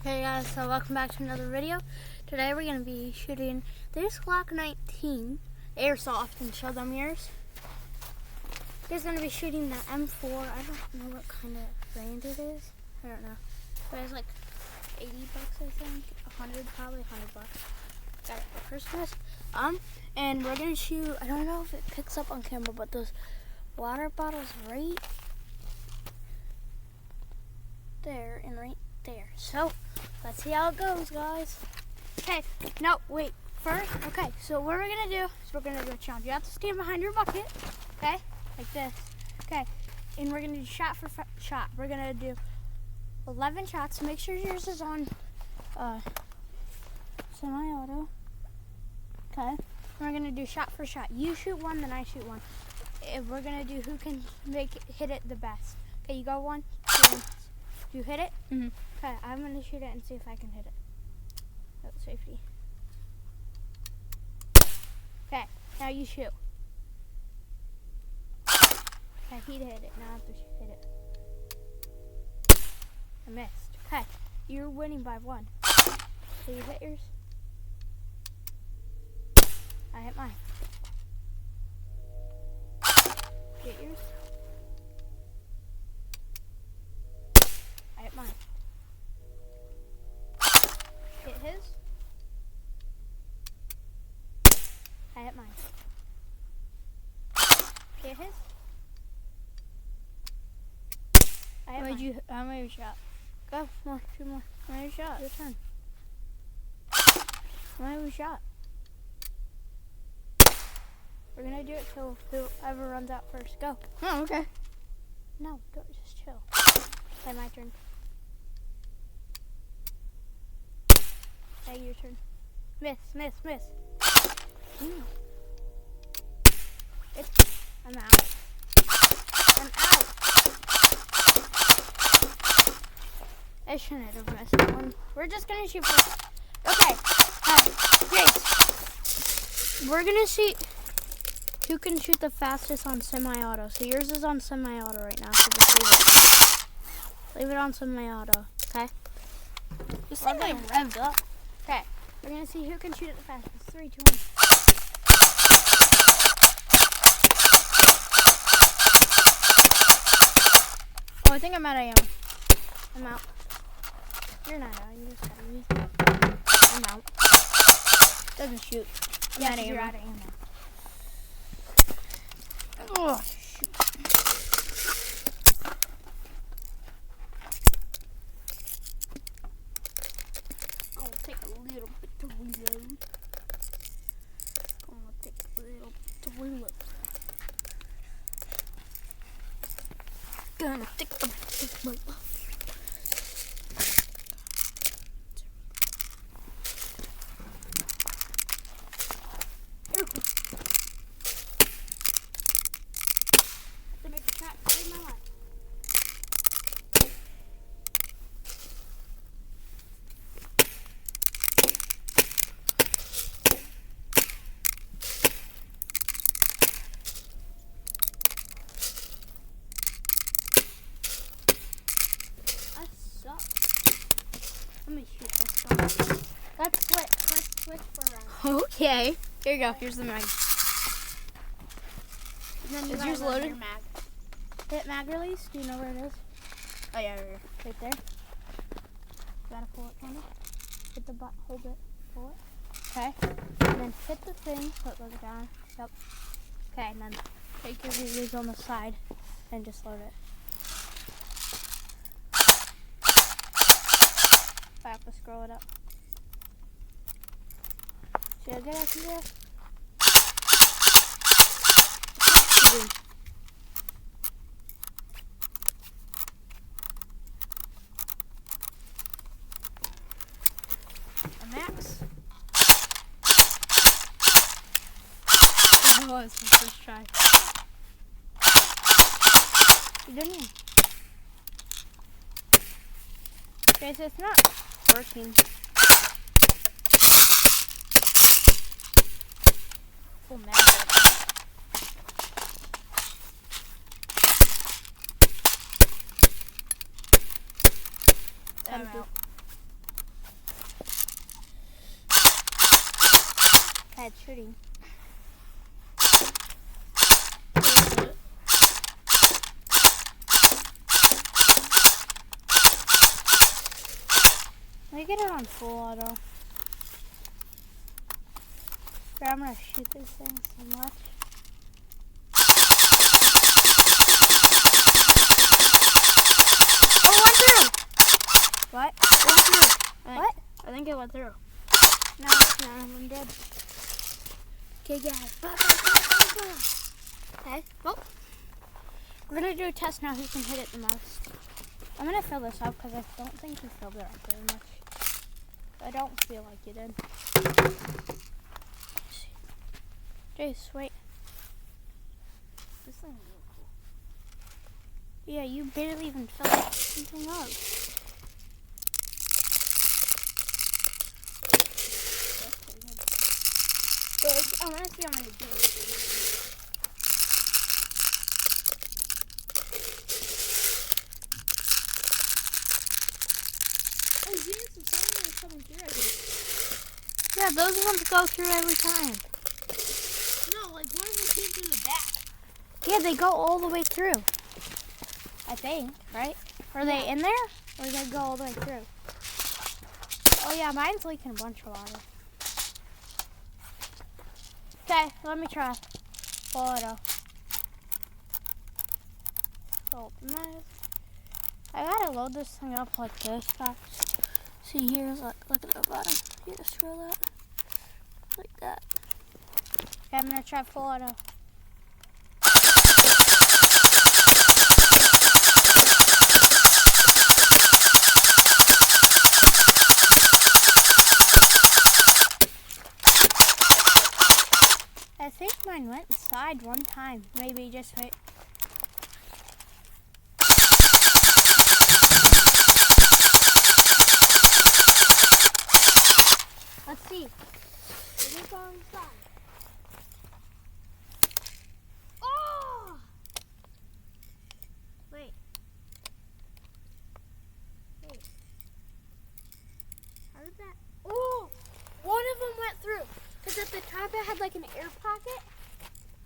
Hey guys, so welcome back to another video. Today we're going to be shooting this Glock 19 airsoft and show them yours. He's going to be shooting the M4. I don't know what kind of brand it is. I don't know. But it's like 80 bucks, I think. 100, probably 100 bucks. Got it for Christmas. And we're going to shoot, I don't know if it picks up on camera, but those water bottles right there and right there. So let's see how it goes, guys. Okay, no, wait. First, okay, so what we're gonna do is we're gonna do a challenge. You have to stand behind your bucket, okay, like this. Okay, and we're gonna do shot for shot. We're gonna do 11 shots. Make sure yours is on semi-auto. Okay, and we're gonna do shot for shot. You shoot one, then I shoot one. If we're gonna do who can hit it the best. Okay, you go 1, 2. You hit it? Mm-hmm. Okay, I'm going to shoot it and see if I can hit it. Oh, safety. Okay, now you shoot. Okay, he hit it. Now I have to hit it. I missed. Okay, you're winning by 1. So you hit yours. I hit mine. Hit yours. I hit mine. Hit his. I hit mine. Hit his. I hit mine. How many shot? Go, more, 2 more. How many shot? Your turn. How many shot? We're gonna do it till whoever runs out first. Go. Oh, okay. No, go, just chill. Okay, my turn. Okay, your turn. Miss. I'm out. I shouldn't have missed that one. We're just gonna shoot first. Okay, Grace. We're gonna see who can shoot the fastest on semi-auto. So yours is on semi-auto right now, so just leave it. Leave it on semi-auto, okay? This thing like revved up. Okay, we're gonna see who can shoot it the fastest. 3, 2, 1. Oh, I think I'm out of ammo. I'm out. You're not out. You just gotta use it. I'm out. Doesn't shoot. I'm out of ammo. You're out of ammo. Oh, shoot. Gonna take a little bit to reload. Gonna take a little bit to reload. Gonna take a bit to reload. To make a shot, save my life. I suck. Let me shoot this one. Let's switch for round. Okay. Here you go. Here's the mag. And then you Is gotta yours load loaded? your mag. Hit mag release. Do you know where it is? Oh, yeah, right here. Right there. Gotta pull it from it. Hit the button. Hold it. Pull it. Okay. And then hit the thing. So it goes down. Yep. Okay. And then take your release on the side and just load it. I have to scroll it up. See how good I can do? A max. Oh, it's my first try. You didn't. Okay, so it's not working. Full mag. I'm out. bad shooting. Let me get it on full auto. Here, I'm gonna shoot this thing so much. Oh, it went through! What? It went through. What? I think it went through. No, none of them did. Okay, guys. Okay. Oh. We're gonna do a test now who can hit it the most. I'm gonna fill this up because I don't think you filled it up very much. I don't feel like you did. Jace, wait. This thing is really cool. Yeah, you barely even filled anything up. That's pretty good. But I want to see how many beans. Oh, yes, and some of them are coming through, I think. Yeah, those ones go through every time. No, like one of them came through the back. Yeah, they go all the way through. I think, right? Are they in there? Or do they go all the way through? Oh yeah, mine's leaking a bunch of water. Okay, let me try. Full auto. Open this. I gotta load this thing up like this, guys. See here, look at the bottom. You just scroll that. Like that. Okay, I'm gonna try full auto. I think mine went inside one time. Maybe just wait. Let's see. Did it go inside? Oh! Wait. How did that? Oh! One of them went through. Because at the top it had like an air pocket.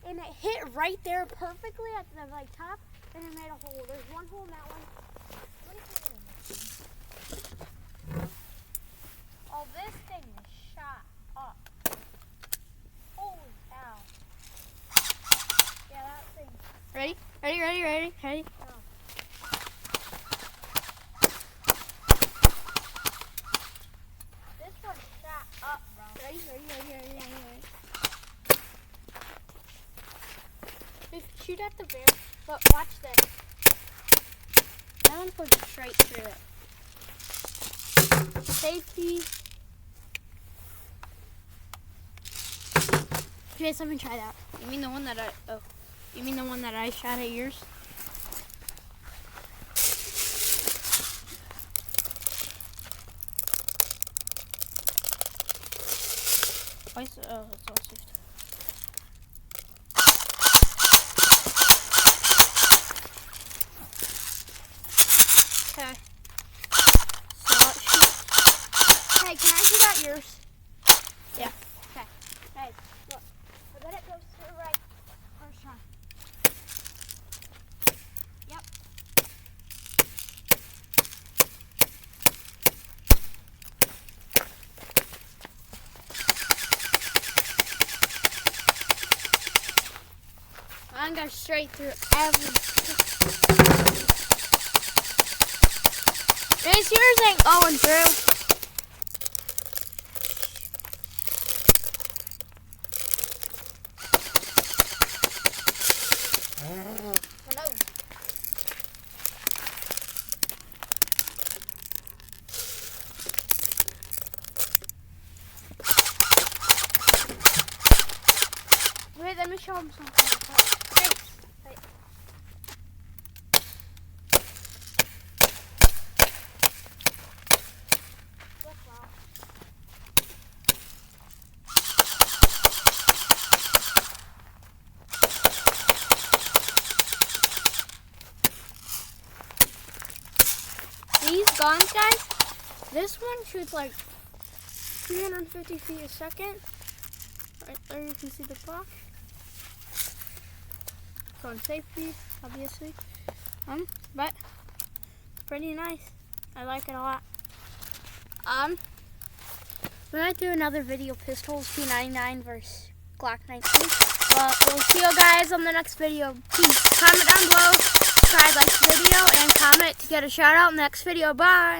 And it hit right there perfectly at the like top. And it made a hole. There's one hole in that one. Oh, this thing is shot up. Holy cow. Yeah, that thing. Ready? Oh. This one's shot up, bro. Ready. Just shoot at the bear. But watch this. That one goes straight through it. Safety. Okay, so let me try that. You mean the one that you mean the one that I shot at yours? Oh, it's all saved. Okay. So let's shoot. Hey, can I shoot at yours? Yeah. Okay. Hey, look. I bet it goes to the right. First try. Yep. Mine goes straight through everything. Guys, yours ain't going through. Wait, let me show him something. Wait. Look, wow. These guns, guys, this one shoots like 350 feet a second. Right there you can see the Glock. It's on safety, obviously. But pretty nice. I like it a lot. We might do another video, pistols, P99 versus Glock 19. But we'll see you guys on the next video. Peace. Comment down below, subscribe, like the video, and comment to get a shout out in the next video. Bye.